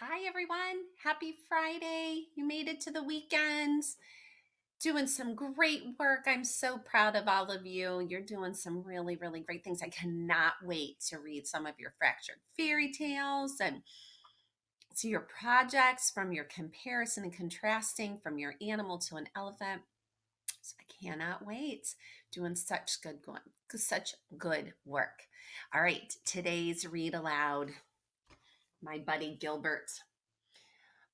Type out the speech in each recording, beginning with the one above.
Hi, everyone. Happy Friday. You made it to the weekend. Doing some great work. I'm so proud of all of you. You're doing some really, really great things. I cannot wait to read some of your fractured fairy tales and see your projects from your comparison and contrasting from your animal to an elephant. So I cannot wait. Doing such good work. All right, today's read aloud. My buddy Gilbert.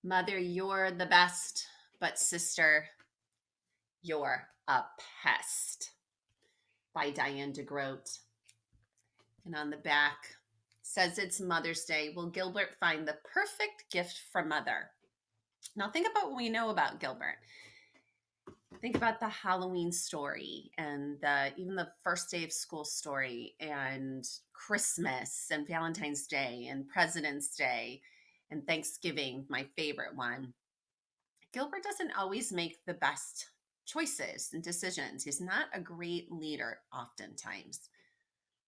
Mother, you're the best, but sister, you're a pest. By Diane DeGroat. And on the back says it's Mother's Day. Will Gilbert find the perfect gift for mother? Now think about what we know about Gilbert. Think about the Halloween story and even the first day of school story and Christmas and Valentine's Day and President's Day and Thanksgiving, my favorite one. Gilbert doesn't always make the best choices and decisions. He's not a great leader oftentimes.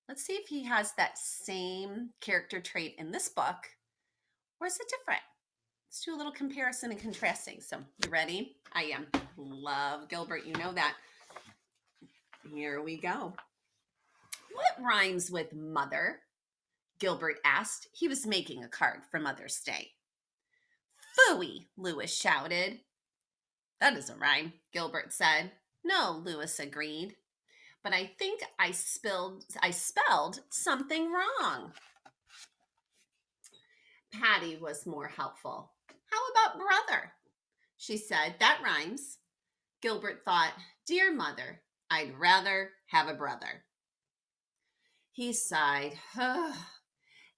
Let's see if he has that same character trait in this book, or is it different? Let's do a little comparison and contrasting. So, you ready? I am. Love Gilbert. You know that. Here we go. What rhymes with mother? Gilbert asked. He was making a card for Mother's Day. Phooey, Lewis shouted. That doesn't rhyme, Gilbert said. No, Lewis agreed. But I think I spelled something wrong. Patty was more helpful. How about brother? She said. That rhymes. Gilbert thought, dear mother, I'd rather have a brother. He sighed.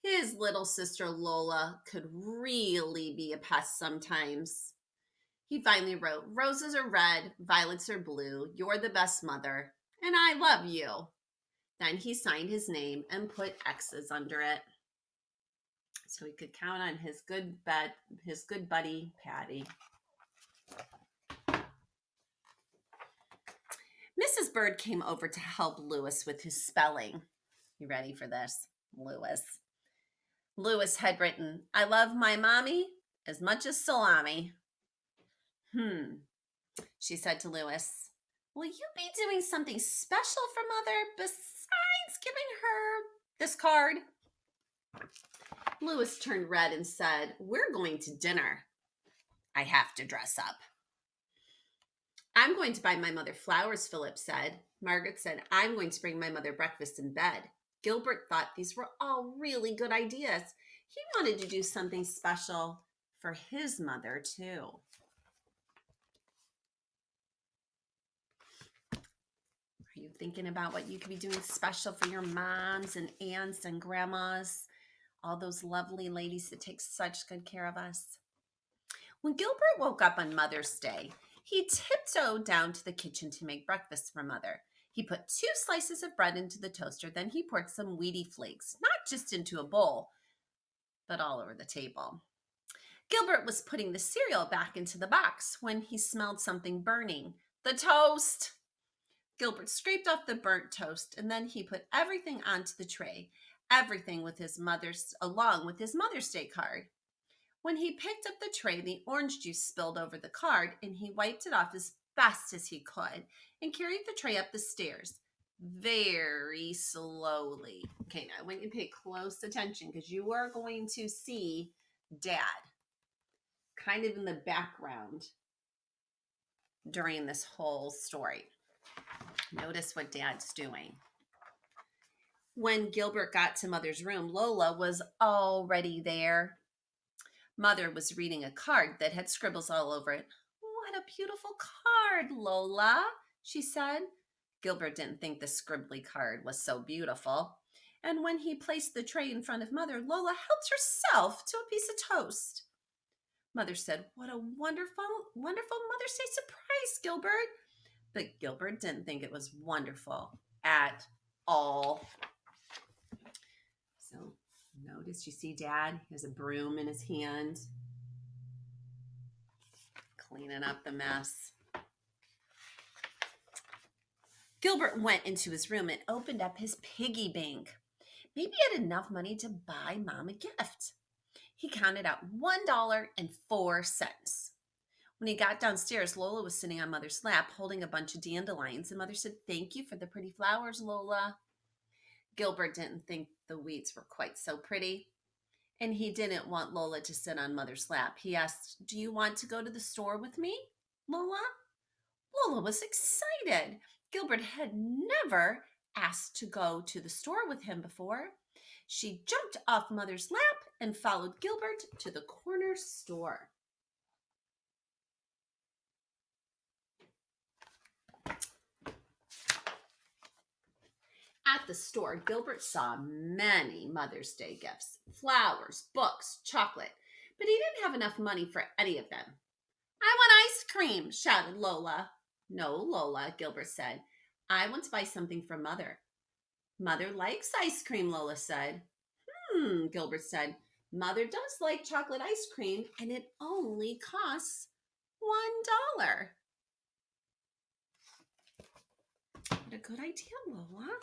His little sister Lola could really be a pest sometimes. He finally wrote, roses are red, violets are blue, you're the best mother, and I love you. Then he signed his name and put X's under it. So he could count on his good buddy, Patty. Mrs. Bird came over to help Lewis with his spelling. You ready for this? Lewis had written, I love my mommy as much as salami. She said to Lewis, will you be doing something special for Mother besides giving her this card? Lewis turned red and said, we're going to dinner. I have to dress up. I'm going to buy my mother flowers, Philip said. Margaret said, I'm going to bring my mother breakfast in bed. Gilbert thought these were all really good ideas. He wanted to do something special for his mother, too. Are you thinking about what you could be doing special for your moms and aunts and grandmas? All those lovely ladies that take such good care of us. When Gilbert woke up on Mother's Day, he tiptoed down to the kitchen to make breakfast for Mother. He put 2 slices of bread into the toaster, then he poured some Wheatie flakes, not just into a bowl, but all over the table. Gilbert was putting the cereal back into the box when he smelled something burning. The toast! Gilbert scraped off the burnt toast, and then he put everything onto the tray, everything along with his Mother's Day card. When he picked up the tray, the orange juice spilled over the card, and he wiped it off as best as he could and carried the tray up the stairs very slowly. Okay, now I want you to pay close attention because you are going to see Dad kind of in the background during this whole story. Notice what Dad's doing. When Gilbert got to Mother's room, Lola was already there. Mother was reading a card that had scribbles all over it. What a beautiful card, Lola, she said. Gilbert didn't think the scribbly card was so beautiful. And when he placed the tray in front of Mother, Lola helped herself to a piece of toast. Mother said, what a wonderful, wonderful Mother's Day surprise, Gilbert. But Gilbert didn't think it was wonderful at all. So notice, you see Dad, he has a broom in his hand, cleaning up the mess. Gilbert went into his room and opened up his piggy bank. Maybe he had enough money to buy Mom a gift. He counted out $1.04. When he got downstairs, Lola was sitting on Mother's lap holding a bunch of dandelions, and Mother said, "Thank you for the pretty flowers, Lola." Gilbert didn't think the weeds were quite so pretty, and he didn't want Lola to sit on Mother's lap. He asked, "Do you want to go to the store with me, Lola?" Lola was excited. Gilbert had never asked to go to the store with him before. She jumped off Mother's lap and followed Gilbert to the corner store. At the store, Gilbert saw many Mother's Day gifts: flowers, books, chocolate, but he didn't have enough money for any of them. "I want ice cream," shouted Lola. "No, Lola," Gilbert said. "I want to buy something for Mother." "Mother likes ice cream," Lola said. Gilbert said. "Mother does like chocolate ice cream, and it only costs $1. What a good idea, Lola.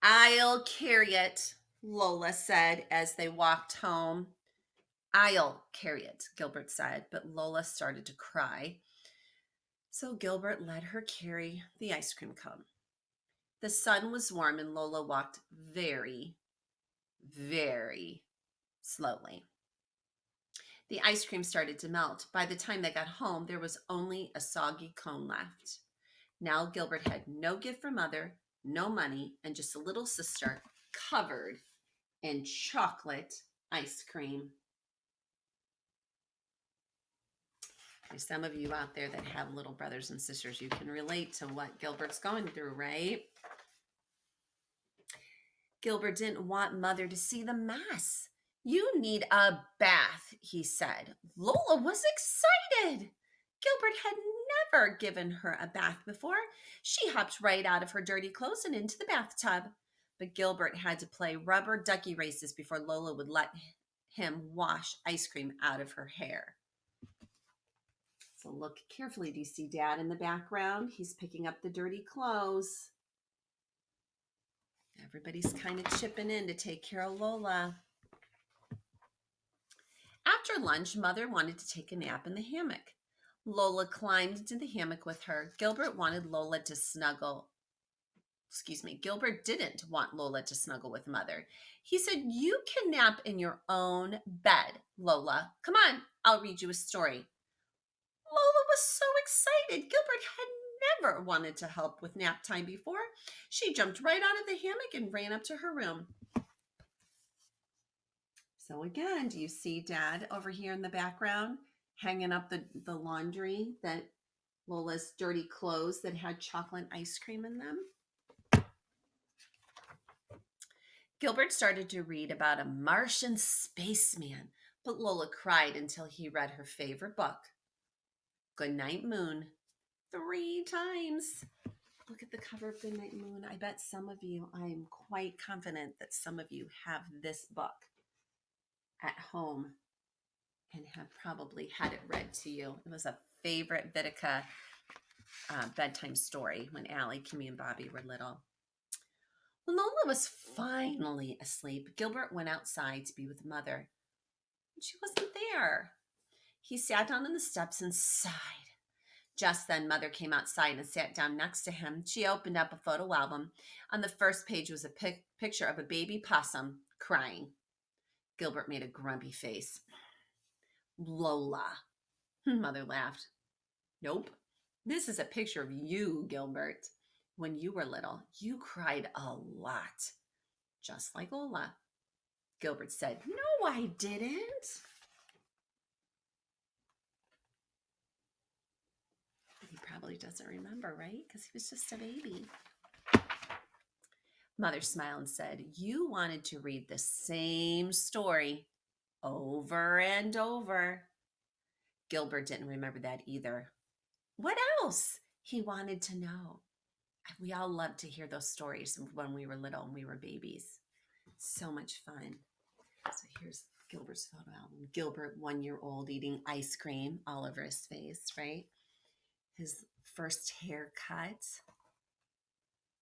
"I'll carry it," Lola said as they walked home. "I'll carry it," Gilbert said, but Lola started to cry. So Gilbert let her carry the ice cream cone. The sun was warm and Lola walked very, very slowly. The ice cream started to melt. By the time they got home, there was only a soggy cone left. Now Gilbert had no gift for Mother, no money, and just a little sister covered in chocolate ice cream. There's some of you out there that have little brothers and sisters. You can relate to what Gilbert's going through, right? Gilbert didn't want Mother to see the mess. "You need a bath," he said. Lola was excited. Gilbert had never given her a bath before. She hopped right out of her dirty clothes and into the bathtub. But Gilbert had to play rubber ducky races before Lola would let him wash ice cream out of her hair. So look carefully. Do you see Dad in the background? He's picking up the dirty clothes. Everybody's kind of chipping in to take care of Lola. After lunch, Mother wanted to take a nap in the hammock. Lola climbed into the hammock with her. Gilbert wanted Lola to snuggle. Gilbert didn't want Lola to snuggle with Mother. He said, "You can nap in your own bed, Lola. Come on, I'll read you a story." Lola was so excited. Gilbert had never wanted to help with nap time before. She jumped right out of the hammock and ran up to her room. So again, do you see Dad over here in the background hanging up the laundry, that Lola's dirty clothes that had chocolate ice cream in them? Gilbert started to read about a Martian spaceman, but Lola cried until he read her favorite book, Goodnight Moon, 3 times. Look at the cover of Goodnight Moon. I bet some of you, I'm quite confident that some of you have this book at home and have probably had it read to you. It was a favorite Vitica bedtime story when Allie, Kimmy, and Bobby were little. When Lola was finally asleep, Gilbert went outside to be with Mother. She wasn't there. He sat down on the steps and sighed. Just then, Mother came outside and sat down next to him. She opened up a photo album. On the first page was a picture of a baby possum crying. Gilbert made a grumpy face. "Lola," Mother laughed. "Nope. This is a picture of you, Gilbert. When you were little, you cried a lot, just like Lola." Gilbert said, "No, I didn't." He probably doesn't remember, right? Because he was just a baby. Mother smiled and said, "You wanted to read the same story over and over." Gilbert didn't remember that either. What else? He wanted to know. We all loved to hear those stories when we were little and we were babies. So much fun. So here's Gilbert's photo album. Gilbert, 1-year-old, eating ice cream all over his face, right? His first haircut,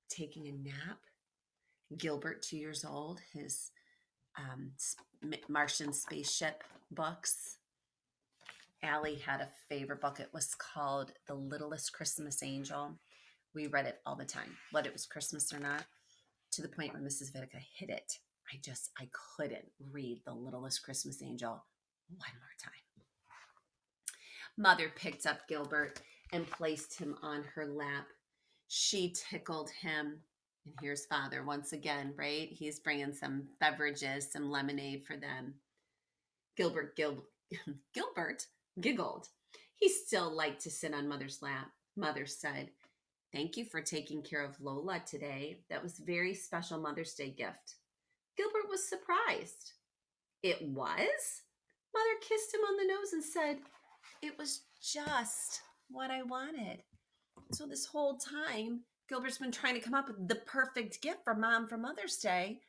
taking a nap. Gilbert, 2 years old, his Martian spaceship books. Allie had a favorite book. It was called The Littlest Christmas Angel. We read it all the time, whether it was Christmas or not, to the point where Mrs. Vitica hid it. I couldn't read The Littlest Christmas Angel one more time. Mother picked up Gilbert and placed him on her lap. She tickled him. And here's Father once again, right? He's bringing some beverages, some lemonade for them. Gilbert giggled. He still liked to sit on Mother's lap. Mother said, "Thank you for taking care of Lola today. That was a very special Mother's Day gift." Gilbert was surprised. "It was?" Mother kissed him on the nose and said, "It was just what I wanted." So this whole time, Gilbert's been trying to come up with the perfect gift for Mom for Mother's Day.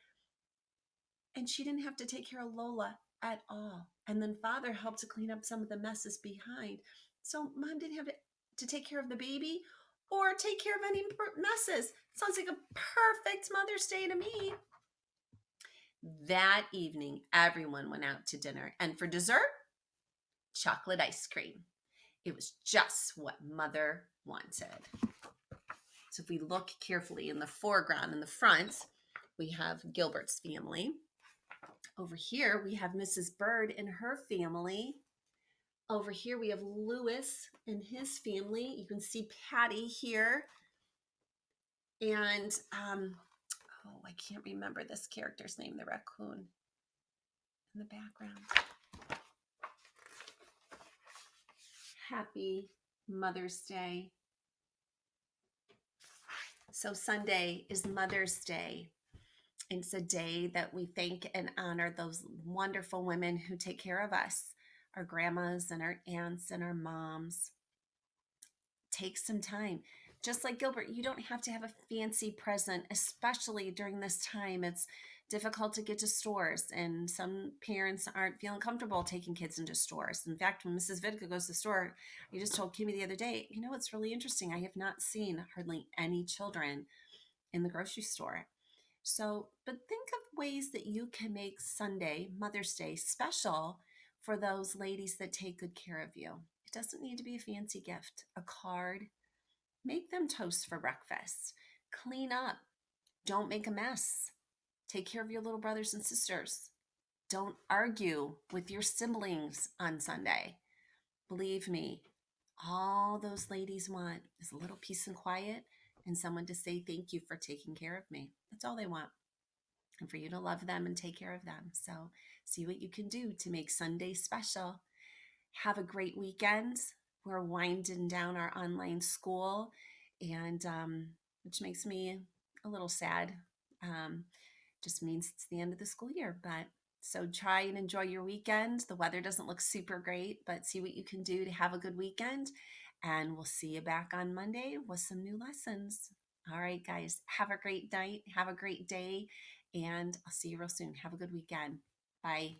And she didn't have to take care of Lola at all. And then Father helped to clean up some of the messes behind. So Mom didn't have to take care of the baby or take care of any messes. Sounds like a perfect Mother's Day to me. That evening, everyone went out to dinner. And for dessert, chocolate ice cream. It was just what Mother wanted. So if we look carefully in the foreground, in the front, we have Gilbert's family. Over here, we have Mrs. Bird and her family. Over here, we have Lewis and his family. You can see Patty here. And, I can't remember this character's name, the raccoon in the background. Happy Mother's Day. So Sunday is Mother's Day. It's a day that we thank and honor those wonderful women who take care of us, our grandmas and our aunts and our moms. Take some time. Just like Gilbert, you don't have to have a fancy present, especially during this time. It's difficult to get to stores, and some parents aren't feeling comfortable taking kids into stores. In fact, when Mrs. Vidka goes to the store, I just told Kimmy the other day, it's really interesting. I have not seen hardly any children in the grocery store. So, but think of ways that you can make Sunday, Mother's Day, special for those ladies that take good care of you. It doesn't need to be a fancy gift, a card. Make them toast for breakfast. Clean up. Don't make a mess. Take care of your little brothers and sisters. Don't argue with your siblings on Sunday. Believe me, all those ladies want is a little peace and quiet and someone to say thank you for taking care of me. That's all they want. And for you to love them and take care of them. So see what you can do to make Sunday special. Have a great weekend. We're winding down our online school, and which makes me a little sad. Just means it's the end of the school year. But so try and enjoy your weekend. The weather doesn't look super great, but see what you can do to have a good weekend. And we'll see you back on Monday with some new lessons. All right, guys, have a great night. Have a great day. And I'll see you real soon. Have a good weekend. Bye.